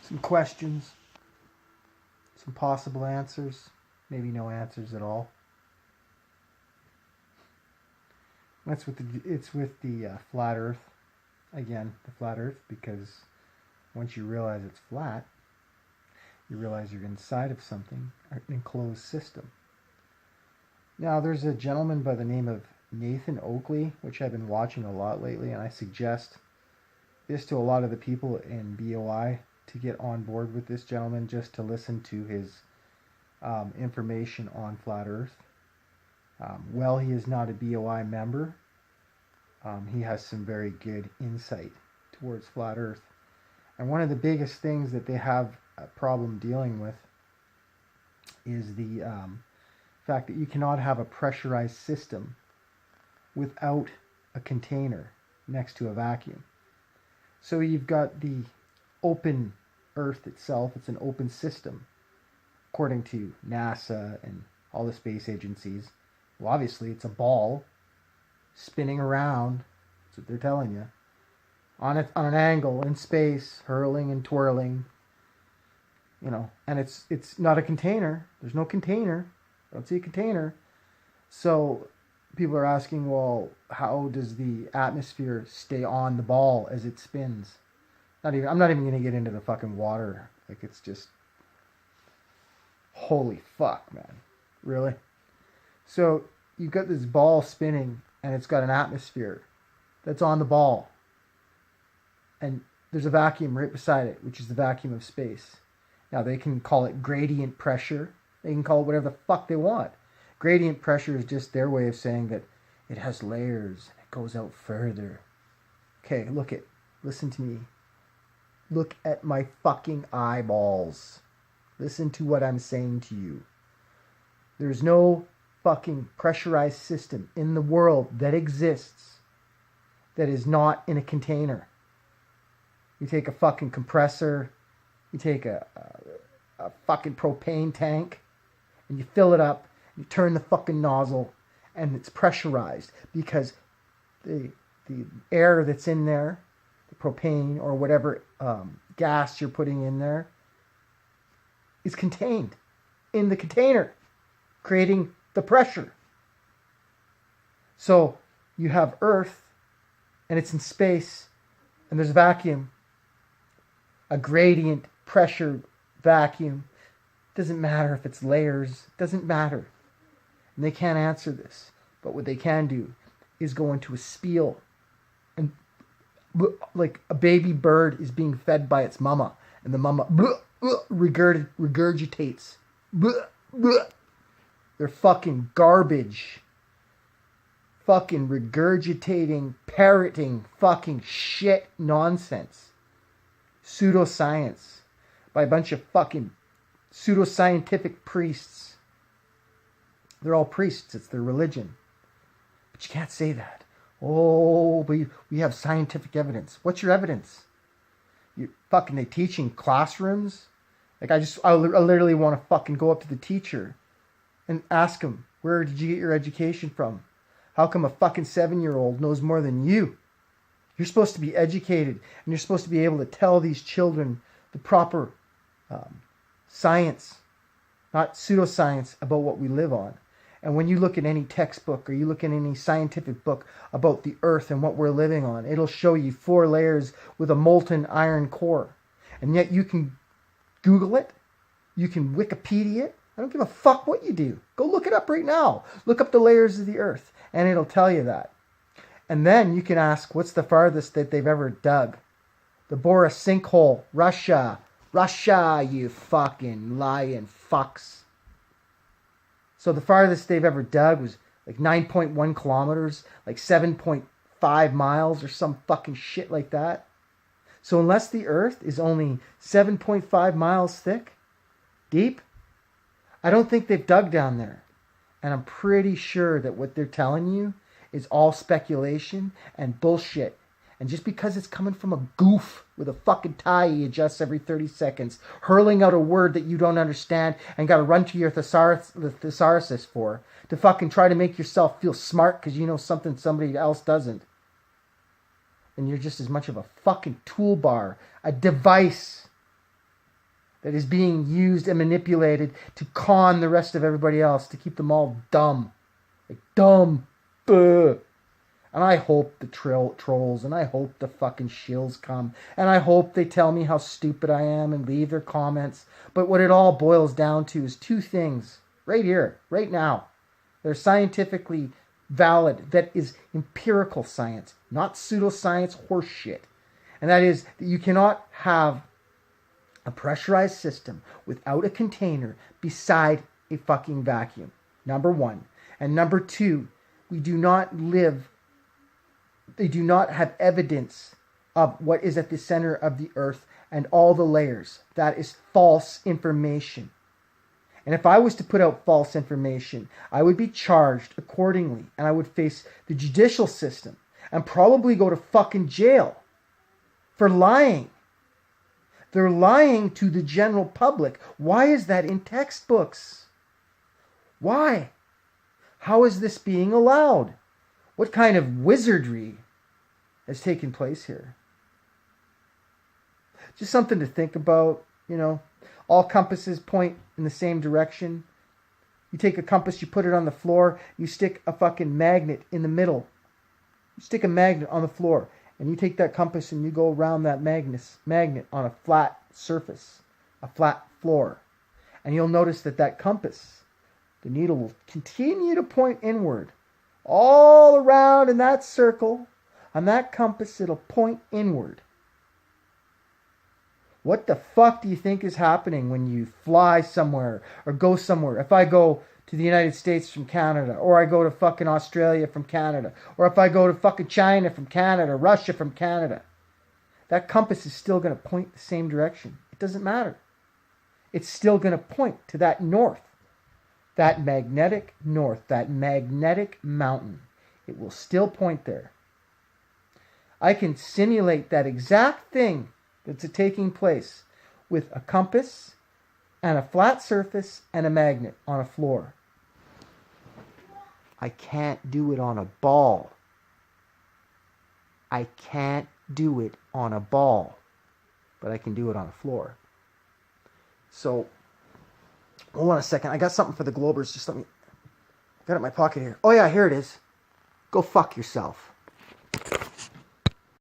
some questions, some possible answers, maybe no answers at all. It's with the flat Earth. Again, the flat Earth, because once you realize it's flat, you realize you're inside of something, an enclosed system. Now, there's a gentleman by the name of Nathan Oakley, which I've been watching a lot lately, and I suggest this to a lot of the people in BOI to get on board with this gentleman, just to listen to his information on flat Earth. While he is not a BOI member, he has some very good insight towards flat Earth. And one of the biggest things that they have a problem dealing with is the fact that you cannot have a pressurized system without a container next to a vacuum. So you've got the open Earth itself. It's an open system, according to NASA and all the space agencies. Well, obviously, it's a ball spinning around. That's what they're telling you. On an angle in space, hurling and twirling. You know, and it's not a container. There's no container. I don't see a container. So people are asking, well, how does the atmosphere stay on the ball as it spins? I'm not even going to get into the fucking water. Like, it's just, holy fuck, man. Really? So you've got this ball spinning, and it's got an atmosphere that's on the ball. And there's a vacuum right beside it, which is the vacuum of space. Now, they can call it gradient pressure. They can call it whatever the fuck they want. Gradient pressure is just their way of saying that it has layers and it goes out further. Okay, listen to me. Look at my fucking eyeballs. Listen to what I'm saying to you. There's no fucking pressurized system in the world that exists that is not in a container. You take a fucking compressor, you take a fucking propane tank, and you fill it up, you turn the fucking nozzle, and it's pressurized because the air that's in there, the propane or whatever gas you're putting in there, is contained in the container, creating the pressure. So you have Earth, and it's in space, and there's a vacuum, a gradient pressure vacuum. Doesn't matter if it's layers, doesn't matter. And they can't answer this. But what they can do is go into a spiel, and like a baby bird is being fed by its mama, and the mama regurgitates. They're fucking garbage. Fucking regurgitating, parroting, fucking shit nonsense. Pseudoscience by a bunch of fucking pseudoscientific priests. They're all priests. It's their religion. But you can't say that. Oh, we have scientific evidence. What's your evidence? They teach in classrooms? Like, I literally want to fucking go up to the teacher and ask him, where did you get your education from? How come a fucking 7-year-old knows more than you? You're supposed to be educated, and you're supposed to be able to tell these children the proper science, not pseudoscience, about what we live on. And when you look at any textbook or you look at any scientific book about the Earth and what we're living on, it'll show you 4 layers with a molten iron core. And yet you can Google it. You can Wikipedia it. I don't give a fuck what you do. Go look it up right now. Look up the layers of the Earth, and it'll tell you that. And then you can ask, what's the farthest that they've ever dug? The Bora sinkhole, Russia. Russia, you fucking lying fucks. So the farthest they've ever dug was like 9.1 kilometers, like 7.5 miles or some fucking shit like that. So unless the Earth is only 7.5 miles thick, deep, I don't think they've dug down there. And I'm pretty sure that what they're telling you is all speculation and bullshit. And just because it's coming from a goof with a fucking tie he adjusts every 30 seconds, hurling out a word that you don't understand and got to run to your thesaurus for, to fucking try to make yourself feel smart because you know something somebody else doesn't, then you're just as much of a fucking toolbar, a device that is being used and manipulated to con the rest of everybody else, to keep them all dumb. Like, dumb. Buh. And I hope the trolls, and I hope the fucking shills come, and I hope they tell me how stupid I am and leave their comments. But what it all boils down to is two things, right here, right now. They're scientifically valid. That is empirical science, not pseudoscience horseshit. And that is that you cannot have a pressurized system without a container beside a fucking vacuum. Number one. And number two, they do not have evidence of what is at the center of the earth and all the layers. That is false information. And if I was to put out false information, I would be charged accordingly, and I would face the judicial system and probably go to fucking jail for lying. They're lying to the general public. Why is that in textbooks? Why? How is this being allowed? What kind of wizardry has taken place here? Just something to think about, you know. All compasses point in the same direction. You take a compass, you put it on the floor, you stick a fucking magnet in the middle. You stick a magnet on the floor, and you take that compass and you go around that magnet on a flat surface, a flat floor. And you'll notice that compass, the needle will continue to point inward. All around in that circle, on that compass, it'll point inward. What the fuck do you think is happening when you fly somewhere or go somewhere? If I go to the United States from Canada, or I go to fucking Australia from Canada, or if I go to fucking China from Canada, Russia from Canada, that compass is still going to point the same direction. It doesn't matter. It's still going to point to that north, that magnetic north, that magnetic mountain. It will still point there. I can simulate that exact thing that's taking place with a compass and a flat surface and a magnet on a floor. I can't do it on a ball. I can't do it on a ball, but I can do it on a floor. So, hold on a second. I got something for the Globers. Just let me... I got it in my pocket here. Oh yeah, here it is. Go fuck yourself.